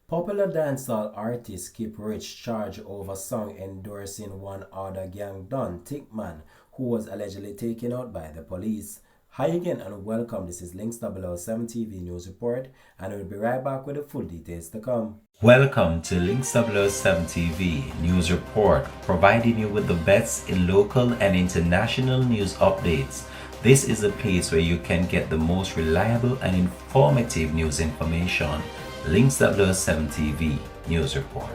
Popular dancehall artist KipRich charged over song endorsing one other gang don Tickman, who was allegedly taken out by the police. Hi again and welcome. This is Links 007 TV News Report, and we'll be right back with the full details to come. Welcome to Links 007 TV News Report, providing you with the best in local and international news updates. This is a place where you can get the most reliable and informative news information. Links 007 TV News Report.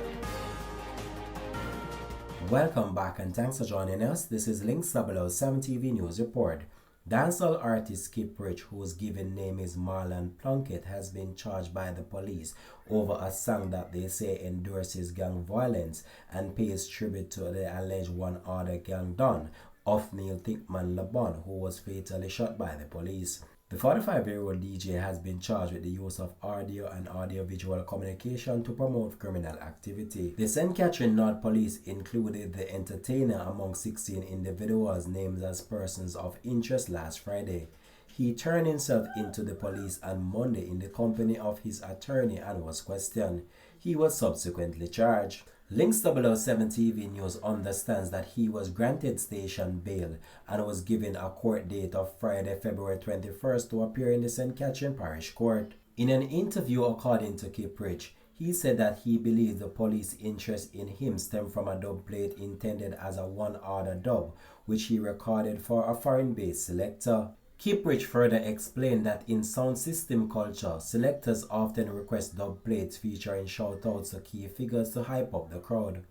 Welcome back and thanks for joining us. This is Links 007 TV News Report. Dancehall artist KipRich, whose given name is Marlon Plunkett, has been charged by the police over a song that they say endorses gang violence and pays tribute to the alleged one other gang don of Neil Thickman Labon, who was fatally shot by the police. The 45-year-old DJ has been charged with the use of audio and audio-visual communication to promote criminal activity. The St. Catherine North Police included the entertainer among 16 individuals named as persons of interest last Friday. He turned himself into the police on Monday in the company of his attorney and was questioned. He was subsequently charged. Links 007 TV News understands that he was granted station bail and was given a court date of Friday, February 21st to appear in the St. Catherine Parish Court. In an interview according to KipRich, he said that he believes the police interest in him stemmed from a dub plate intended as a one-order dub, which he recorded for a foreign-based selector. KipRich further explained that in sound system culture, selectors often request dub plates featuring shoutouts to key figures to hype up the crowd.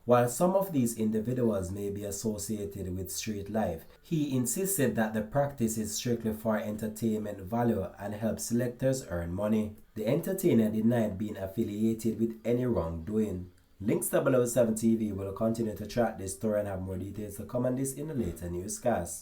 While some of these individuals may be associated with street life, he insisted that the practice is strictly for entertainment value and helps selectors earn money. The entertainer denied being affiliated with any wrongdoing. Links 007 TV will continue to track this story and have more details to come on this in a later newscast.